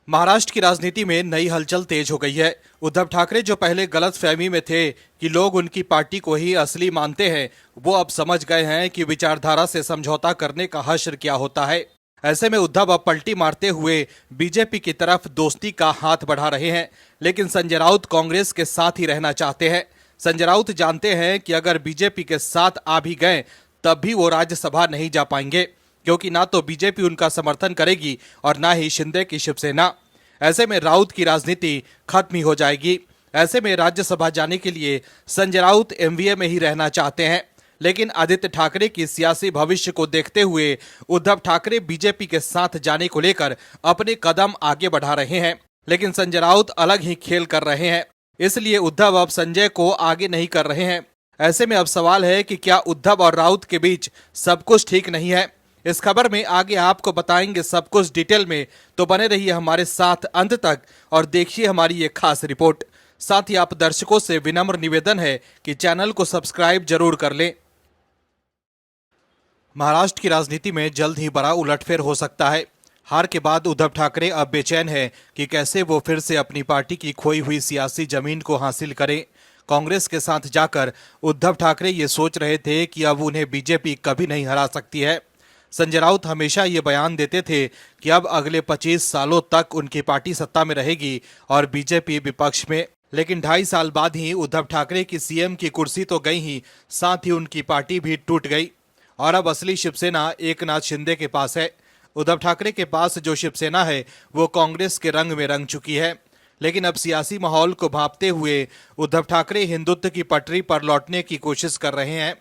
महाराष्ट्र की राजनीति में नई हलचल तेज हो गई है। उद्धव ठाकरे जो पहले गलतफहमी में थे कि लोग उनकी पार्टी को ही असली मानते हैं, वो अब समझ गए हैं कि विचारधारा से समझौता करने का हश्र क्या होता है। ऐसे में उद्धव अब पलटी मारते हुए बीजेपी की तरफ दोस्ती का हाथ बढ़ा रहे हैं, लेकिन संजय राउत कांग्रेस के साथ ही रहना चाहते हैं। संजय राउत जानते हैं कि अगर बीजेपी के साथ आ भी गए तब भी वो राज्यसभा नहीं जा पाएंगे, क्योंकि ना तो बीजेपी उनका समर्थन करेगी और ना ही शिंदे की शिवसेना। ऐसे में राउत की राजनीति खत्म ही हो जाएगी। ऐसे में राज्यसभा जाने के लिए संजय राउत एमवीए में ही रहना चाहते हैं, लेकिन आदित्य ठाकरे की सियासी भविष्य को देखते हुए उद्धव ठाकरे बीजेपी के साथ जाने को लेकर अपने कदम आगे बढ़ा रहे हैं। लेकिन संजय राउत अलग ही खेल कर रहे हैं, इसलिए उद्धव अब संजय को आगे नहीं कर रहे हैं। ऐसे में अब सवाल है कि क्या उद्धव और राउत के बीच सब कुछ ठीक नहीं है। इस खबर में आगे आपको बताएंगे सब कुछ डिटेल में, तो बने रहिए हमारे साथ अंत तक और देखिए हमारी ये खास रिपोर्ट। साथ ही आप दर्शकों से विनम्र निवेदन है कि चैनल को सब्सक्राइब जरूर कर लें। महाराष्ट्र की राजनीति में जल्द ही बड़ा उलटफेर हो सकता है। हार के बाद उद्धव ठाकरे अब बेचैन है कि कैसे वो फिर से अपनी पार्टी की खोई हुई सियासी जमीन को हासिल करें। कांग्रेस के साथ जाकर उद्धव ठाकरे ये सोच रहे थे कि अब उन्हें बीजेपी कभी नहीं हरा सकती है। संजय राउत हमेशा ये बयान देते थे कि अब अगले 25 सालों तक उनकी पार्टी सत्ता में रहेगी और बीजेपी विपक्ष में। लेकिन 2.5 साल बाद ही उद्धव ठाकरे की सीएम की कुर्सी तो गई ही, साथ ही उनकी पार्टी भी टूट गई और अब असली शिवसेना एकनाथ शिंदे के पास है। उद्धव ठाकरे के पास जो शिवसेना है वो कांग्रेस के रंग में रंग चुकी है। लेकिन अब सियासी माहौल को भांपते हुए उद्धव ठाकरे हिंदुत्व की पटरी पर लौटने की कोशिश कर रहे हैं।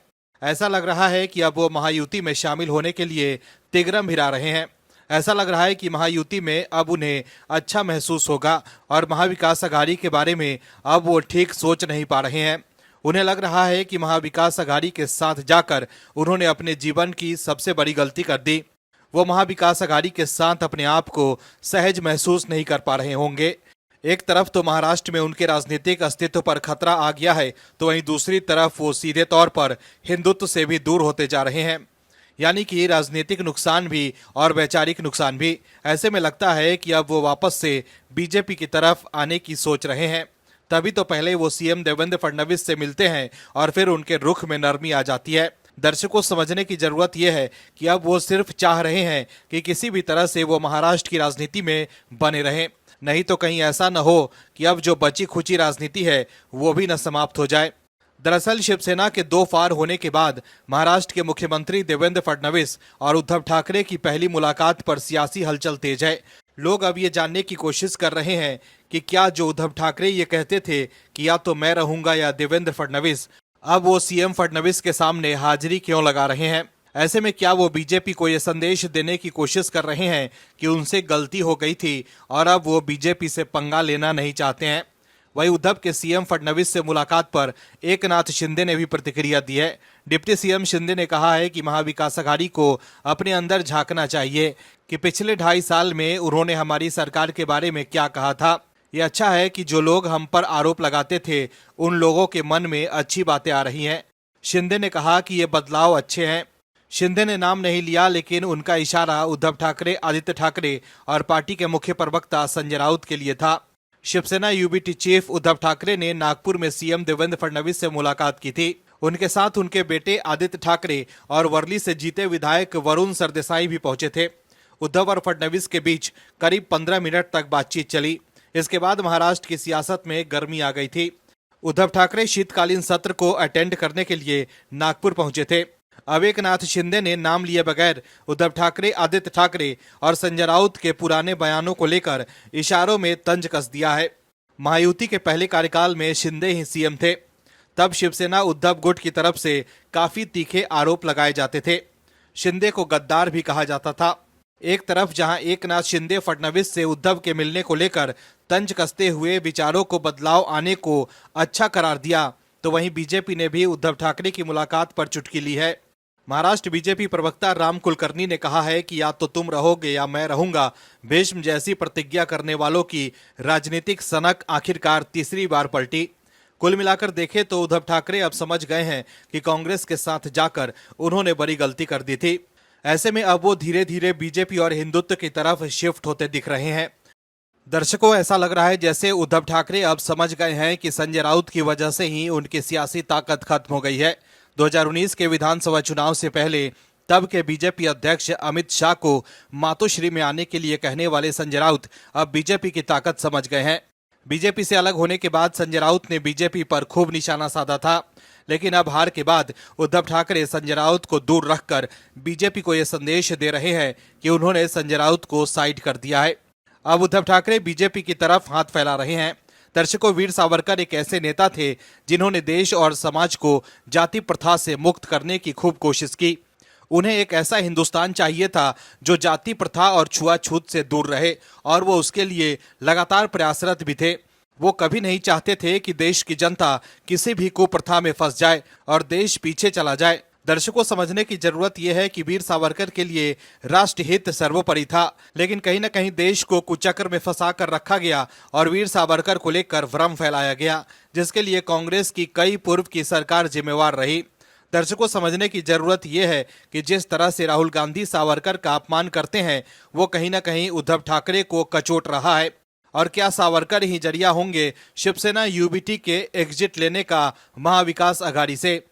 ऐसा लग रहा है कि अब वो महायुति में शामिल होने के लिए तिगरम भिरा रहे हैं। ऐसा लग रहा है कि महायुति में अब उन्हें अच्छा महसूस होगा और महाविकास अघाड़ी के बारे में अब वो ठीक सोच नहीं पा रहे हैं। उन्हें लग रहा है कि महाविकास अघाड़ी के साथ जाकर उन्होंने अपने जीवन की सबसे बड़ी गलती कर दी। वो महाविकास अघाड़ी के साथ अपने आप को सहज महसूस नहीं कर पा रहे होंगे। एक तरफ तो महाराष्ट्र में उनके राजनीतिक अस्तित्व पर खतरा आ गया है, तो वहीं दूसरी तरफ वो सीधे तौर पर हिंदुत्व से भी दूर होते जा रहे हैं, यानी कि राजनीतिक नुकसान भी और वैचारिक नुकसान भी। ऐसे में लगता है कि अब वो वापस से बीजेपी की तरफ आने की सोच रहे हैं। तभी तो पहले वो सीएम देवेंद्र फडणवीस से मिलते हैं और फिर उनके रुख में नरमी आ जाती है। दर्शकों समझने की जरूरत यह है कि अब वो सिर्फ चाह रहे हैं कि किसी भी तरह से वो महाराष्ट्र की राजनीति में बने रहें, नहीं तो कहीं ऐसा न हो कि अब जो बची खुची राजनीति है वो भी न समाप्त हो जाए। दरअसल शिवसेना के 2 फार होने के बाद महाराष्ट्र के मुख्यमंत्री देवेंद्र फडणवीस और उद्धव ठाकरे की पहली मुलाकात पर सियासी हलचल तेज है। लोग अब ये जानने की कोशिश कर रहे हैं कि क्या जो उद्धव ठाकरे ये कहते थे कि या तो मैं रहूंगा या देवेंद्र फडणवीस, अब वो सीएम फडणवीस के सामने हाजिरी क्यों लगा रहे हैं। ऐसे में क्या वो बीजेपी को ये संदेश देने की कोशिश कर रहे हैं कि उनसे गलती हो गई थी और अब वो बीजेपी से पंगा लेना नहीं चाहते हैं। वहीं उद्धव के सीएम फडणवीस से मुलाकात पर एकनाथ शिंदे ने भी प्रतिक्रिया दी है। डिप्टी सीएम शिंदे ने कहा है कि महाविकास अघाड़ी को अपने अंदर झांकना चाहिए कि पिछले 2.5 साल में उन्होंने हमारी सरकार के बारे में क्या कहा था। ये अच्छा है कि जो लोग हम पर आरोप लगाते थे उन लोगों के मन में अच्छी बातें आ रही हैं। शिंदे ने कहा कि ये बदलाव अच्छे हैं। शिंदे ने नाम नहीं लिया, लेकिन उनका इशारा उद्धव ठाकरे, आदित्य ठाकरे और पार्टी के मुख्य प्रवक्ता संजय राउत के लिए था। शिवसेना यूबीटी चीफ उद्धव ठाकरे ने नागपुर में सीएम देवेंद्र फडणवीस से मुलाकात की थी। उनके साथ उनके बेटे आदित्य ठाकरे और वर्ली से जीते विधायक वरुण सरदेसाई भी पहुंचे थे। उद्धव और फडणवीस के बीच करीब 15 मिनट तक बातचीत चली। इसके बाद महाराष्ट्र की सियासत में गर्मी आ गई थी। उद्धव ठाकरे शीतकालीन सत्र को अटेंड करने के लिए नागपुर पहुंचे थे। अब एकनाथ शिंदे ने नाम लिए बगैर उद्धव ठाकरे, आदित्य ठाकरे और संजय राउत के पुराने बयानों को लेकर इशारों में तंज कस दिया है। महायुति के पहले कार्यकाल में शिंदे ही सीएम थे। तब शिवसेना उद्धव गुट की तरफ से काफी तीखे आरोप लगाए जाते थे। शिंदे को गद्दार भी कहा जाता था। एक तरफ जहां एकनाथ शिंदे फडणवीस से उद्धव के मिलने को लेकर तंज कसते हुए विचारों को बदलाव आने को अच्छा करार दिया, तो वहीं बीजेपी ने भी उद्धव ठाकरे की मुलाकात पर चुटकी ली है। महाराष्ट्र बीजेपी प्रवक्ता राम कुलकर्णी ने कहा है कि या तो तुम रहोगे या मैं रहूंगा। भीष्म जैसी प्रतिज्ञा करने वालों की राजनीतिक सनक आखिरकार तीसरी बार पलटी। कुल मिलाकर देखें तो उद्धव ठाकरे अब समझ गए हैं कि कांग्रेस के साथ जाकर उन्होंने बड़ी गलती कर दी थी। ऐसे में अब वो धीरे धीरे बीजेपी और हिंदुत्व की तरफ शिफ्ट होते दिख रहे हैं। दर्शकों, ऐसा लग रहा है जैसे उद्धव ठाकरे अब समझ गए हैं कि संजय राउत की वजह से ही उनकी सियासी ताकत खत्म हो गई है। 2019 के विधानसभा चुनाव से पहले तब के बीजेपी अध्यक्ष अमित शाह को मातोश्री में आने के लिए कहने वाले संजय राउत अब बीजेपी की ताकत समझ गए हैं। बीजेपी से अलग होने के बाद संजय राउत ने बीजेपी पर खूब निशाना साधा था, लेकिन अब हार के बाद उद्धव ठाकरे संजय राउत को दूर रखकर बीजेपी को यह संदेश दे रहे हैं कि उन्होंने संजय राउत को साइड कर दिया है। अब उद्धव ठाकरे बीजेपी की तरफ हाथ फैला रहे हैं। दर्शकों, वीर सावरकर एक ऐसे नेता थे जिन्होंने देश और समाज को जाति प्रथा से मुक्त करने की खूब कोशिश की। उन्हें एक ऐसा हिंदुस्तान चाहिए था जो जाति प्रथा और छुआछूत से दूर रहे, और वो उसके लिए लगातार प्रयासरत भी थे। वो कभी नहीं चाहते थे कि देश की जनता किसी भी कुप्रथा में फंस जाए और देश पीछे चला जाए। दर्शकों, समझने की जरूरत यह है कि वीर सावरकर के लिए राष्ट्रहित सर्वोपरि था, लेकिन कहीं न कहीं देश को कुचक्र में फंसा कर रखा गया और वीर सावरकर को लेकर भ्रम फैलाया गया, जिसके लिए कांग्रेस की कई पूर्व की सरकार जिम्मेवार रही। दर्शकों, समझने की जरूरत यह है कि जिस तरह से राहुल गांधी सावरकर का अपमान करते हैं, वो कहीं न कहीं उद्धव ठाकरे को कचोट रहा है। और क्या सावरकर ही जरिया होंगे शिवसेना यूबीटी के एग्जिट लेने का महाविकास अघाड़ी से?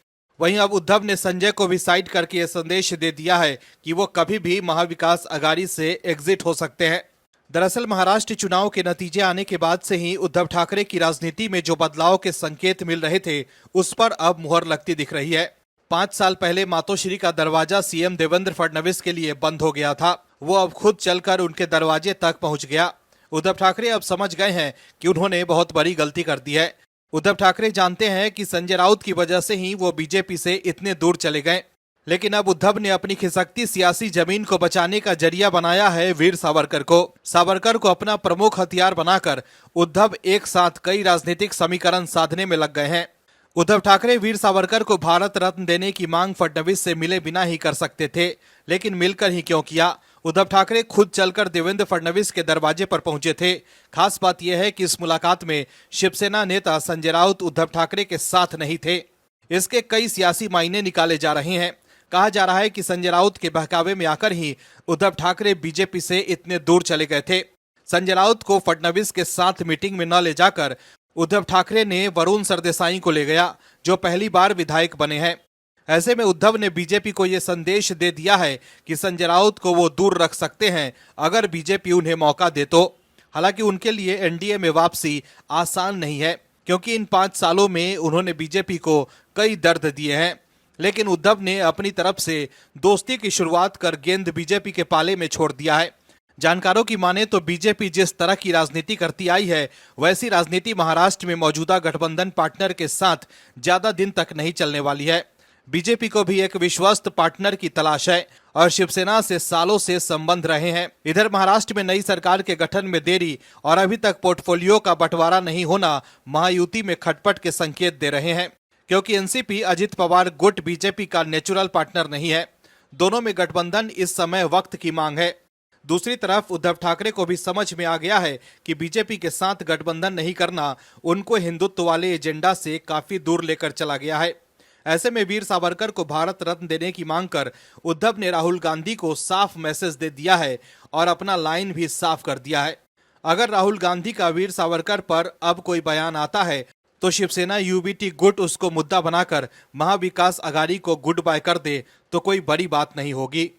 वहीं अब उद्धव ने संजय को भी साइड करके यह संदेश दे दिया है कि वो कभी भी महाविकास अघाड़ी से एग्जिट हो सकते हैं। दरअसल महाराष्ट्र चुनाव के नतीजे आने के बाद से ही उद्धव ठाकरे की राजनीति में जो बदलाव के संकेत मिल रहे थे, उस पर अब मुहर लगती दिख रही है। 5 साल पहले मातोश्री का दरवाजा सीएम देवेंद्र फडणवीस के लिए बंद हो गया था, वो अब खुद चलकर उनके दरवाजे तक पहुंच गया। उद्धव ठाकरे अब समझ गए हैं कि उन्होंने बहुत बड़ी गलती कर दी है। उद्धव ठाकरे जानते हैं कि संजय राउत की वजह से ही वो बीजेपी से इतने दूर चले गए, लेकिन अब उद्धव ने अपनी खिसकती सियासी जमीन को बचाने का जरिया बनाया है वीर सावरकर को। सावरकर को अपना प्रमुख हथियार बनाकर उद्धव एक साथ कई राजनीतिक समीकरण साधने में लग गए हैं। उद्धव ठाकरे वीर सावरकर को भारत रत्न देने की मांग फडणवीस से मिले बिना ही कर सकते थे, लेकिन मिलकर ही क्यों किया? उद्धव ठाकरे खुद चलकर देवेंद्र फडणवीस के दरवाजे पर पहुंचे थे। खास बात यह है कि इस मुलाकात में शिवसेना नेता संजय राउत उद्धव ठाकरे के साथ नहीं थे। इसके कई सियासी मायने निकाले जा रहे हैं। कहा जा रहा है कि संजय राउत के बहकावे में आकर ही उद्धव ठाकरे बीजेपी से इतने दूर चले गए थे। संजय राउत को फडणवीस के साथ मीटिंग में न ले जाकर उद्धव ठाकरे ने वरुण सरदेसाई को ले गया, जो पहली बार विधायक बने हैं। ऐसे में उद्धव ने बीजेपी को यह संदेश दे दिया है कि संजय राउत को वो दूर रख सकते हैं अगर बीजेपी उन्हें मौका दे तो। हालांकि उनके लिए एनडीए में वापसी आसान नहीं है, क्योंकि इन 5 सालों में उन्होंने बीजेपी को कई दर्द दिए हैं। लेकिन उद्धव ने अपनी तरफ से दोस्ती की शुरुआत कर गेंद बीजेपी के पाले में छोड़ दिया है। जानकारों की माने तो बीजेपी जिस तरह की राजनीति करती आई है, वैसी राजनीति महाराष्ट्र में मौजूदा गठबंधन पार्टनर के साथ ज्यादा दिन तक नहीं चलने वाली है। बीजेपी को भी एक विश्वस्त पार्टनर की तलाश है और शिवसेना से सालों से संबंध रहे हैं। इधर महाराष्ट्र में नई सरकार के गठन में देरी और अभी तक पोर्टफोलियो का बंटवारा नहीं होना महायुति में खटपट के संकेत दे रहे हैं, क्योंकि एनसीपी अजित पवार गुट बीजेपी का नेचुरल पार्टनर नहीं है। दोनों में गठबंधन इस समय वक्त की मांग है। दूसरी तरफ उद्धव ठाकरे को भी समझ में आ गया है कि बीजेपी के साथ गठबंधन नहीं करना उनको हिंदुत्व वाले एजेंडा से काफी दूर लेकर चला गया है। ऐसे में वीर सावरकर को भारत रत्न देने की मांग कर उद्धव ने राहुल गांधी को साफ मैसेज दे दिया है और अपना लाइन भी साफ कर दिया है। अगर राहुल गांधी का वीर सावरकर पर अब कोई बयान आता है तो शिवसेना यूबीटी गुट उसको मुद्दा बनाकर महाविकास अघाड़ी को गुड बाय कर दे तो कोई बड़ी बात नहीं होगी।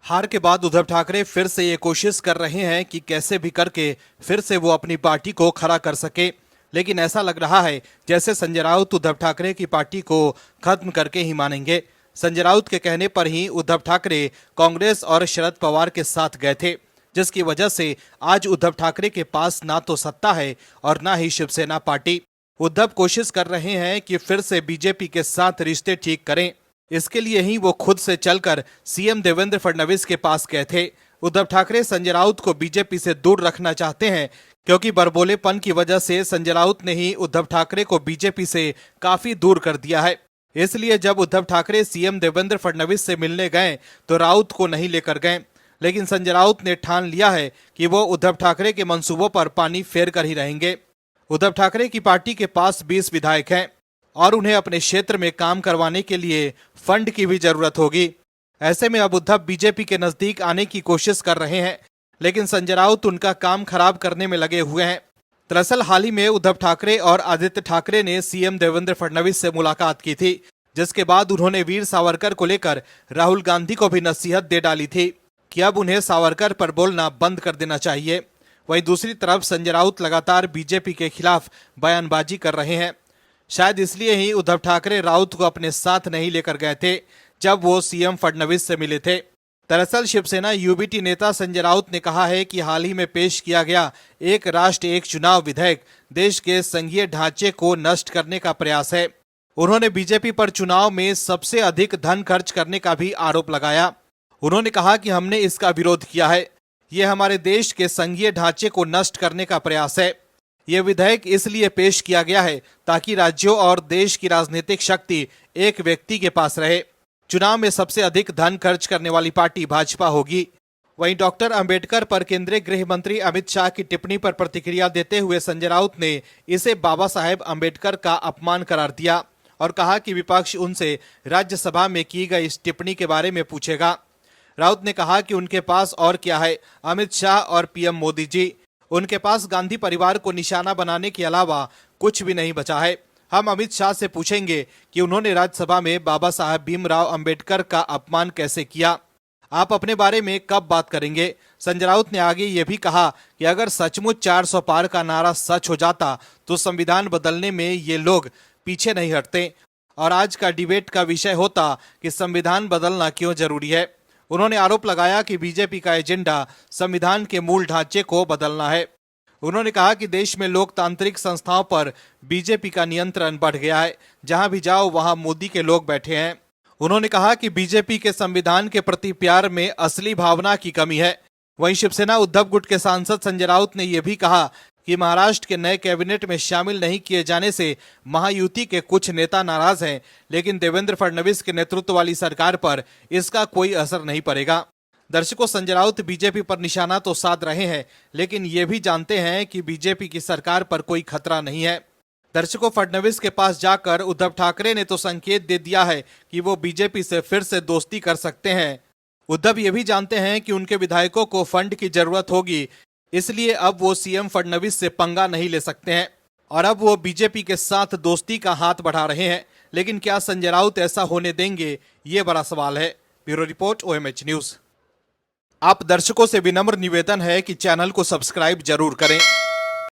हार के बाद उद्धव ठाकरे फिर से ये कोशिश कर रहे हैं कि कैसे भी करके फिर से वो अपनी पार्टी को खड़ा कर सके, लेकिन ऐसा लग रहा है जैसे संजय राउत उद्धव ठाकरे की पार्टी को खत्म करके ही मानेंगे। संजय राउत के कहने पर ही उद्धव ठाकरे कांग्रेस और शरद पवार के साथ गए थे, जिसकी वजह से आज उद्धव ठाकरे के पास ना तो सत्ता है और ना ही शिवसेना पार्टी। उद्धव कोशिश कर रहे हैं कि फिर से बीजेपी के साथ रिश्ते ठीक करें। इसके लिए ही वो खुद से चलकर सीएम देवेंद्र फडणवीस के पास गए थे। उद्धव ठाकरे संजय राउत को बीजेपी से दूर रखना चाहते हैं, क्योंकि बरबोलेपन की वजह से संजय राउत ने ही उद्धव ठाकरे को बीजेपी से काफी दूर कर दिया है। इसलिए जब उद्धव ठाकरे सीएम देवेंद्र फडणवीस से मिलने गए तो राउत को नहीं लेकर गए, लेकिन संजय राउत ने ठान लिया है कि वो उद्धव ठाकरे के मंसूबों पर पानी फेर कर ही रहेंगे। उद्धव ठाकरे की पार्टी के पास 20 विधायक हैं और उन्हें अपने क्षेत्र में काम करवाने के लिए फंड की भी जरूरत होगी। ऐसे में अब उद्धव बीजेपी के नजदीक आने की कोशिश कर रहे हैं, लेकिन संजय राउत उनका काम खराब करने में लगे हुए हैं। दरअसल हाल ही में उद्धव ठाकरे और आदित्य ठाकरे ने सीएम देवेंद्र फडणवीस से मुलाकात की थी, जिसके बाद उन्होंने वीर सावरकर को लेकर राहुल गांधी को भी नसीहत दे डाली थी कि अब उन्हें सावरकर पर बोलना बंद कर देना चाहिए। वहीं दूसरी तरफ संजय राउत लगातार बीजेपी के खिलाफ बयानबाजी कर रहे हैं। शायद इसलिए ही उद्धव ठाकरे राउत को अपने साथ नहीं लेकर गए थे जब वो सीएम फडणवीस से मिले थे। दरअसल शिवसेना यूबीटी नेता संजय राउत ने कहा है कि हाल ही में पेश किया गया एक राष्ट्र एक चुनाव विधेयक देश के संघीय ढांचे को नष्ट करने का प्रयास है। उन्होंने बीजेपी पर चुनाव में सबसे अधिक धन खर्च करने का भी आरोप लगाया। उन्होंने कहा कि हमने इसका विरोध किया है। ये हमारे देश के संघीय ढांचे को नष्ट करने का प्रयास है। ये विधेयक इसलिए पेश किया गया है ताकि राज्यों और देश की राजनीतिक शक्ति एक व्यक्ति के पास रहे। चुनाव में सबसे अधिक धन खर्च करने वाली पार्टी भाजपा होगी। वहीं डॉक्टर अंबेडकर पर केंद्रीय गृह मंत्री अमित शाह की टिप्पणी पर प्रतिक्रिया देते हुए संजय राउत ने इसे बाबा साहेब अंबेडकर का अपमान करार दिया और कहा कि विपक्ष उनसे राज्यसभा में की गई इस टिप्पणी के बारे में पूछेगा। राउत ने कहा कि उनके पास और क्या है, अमित शाह और पीएम मोदी जी, उनके पास गांधी परिवार को निशाना बनाने के अलावा कुछ भी नहीं बचा है। हम अमित शाह से पूछेंगे कि उन्होंने राज्यसभा में बाबा साहब भीमराव अंबेडकर का अपमान कैसे किया। आप अपने बारे में कब बात करेंगे। संजय राउत ने आगे ये भी कहा कि अगर सचमुच 400 पार का नारा सच हो जाता तो संविधान बदलने में ये लोग पीछे नहीं हटते और आज का डिबेट का विषय होता कि संविधान बदलना क्यों जरूरी है। उन्होंने आरोप लगाया कि बीजेपी का एजेंडा संविधान के मूल ढांचे को बदलना है। उन्होंने कहा कि देश में लोकतांत्रिक संस्थाओं पर बीजेपी का नियंत्रण बढ़ गया है। जहां भी जाओ वहां मोदी के लोग बैठे हैं। उन्होंने कहा कि बीजेपी के संविधान के प्रति प्यार में असली भावना की कमी है। वहीं शिवसेना उद्धव गुट के सांसद संजय राउत ने यह भी कहा कि महाराष्ट्र के नए कैबिनेट में शामिल नहीं किए जाने से महायुति के कुछ नेता नाराज हैं, लेकिन देवेंद्र फडणवीस के नेतृत्व वाली सरकार पर इसका कोई असर नहीं पड़ेगा। दर्शकों, संजय राउत बीजेपी पर निशाना तो साध रहे हैं, लेकिन ये भी जानते हैं कि बीजेपी की सरकार पर कोई खतरा नहीं है। दर्शकों, फडणवीस के पास जाकर उद्धव ठाकरे ने तो संकेत दे दिया है कि वो बीजेपी से फिर से दोस्ती कर सकते हैं। उद्धव ये भी जानते हैं कि उनके विधायकों को फंड की जरूरत होगी, इसलिए अब वो सीएम फडणवीस से पंगा नहीं ले सकते हैं और अब वो बीजेपी के साथ दोस्ती का हाथ बढ़ा रहे हैं। लेकिन क्या संजय राउत ऐसा होने देंगे, ये बड़ा सवाल है। Bureau report, OMH news. आप दर्शकों से विनम्र निवेदन है कि चैनल को सब्सक्राइब जरूर करें।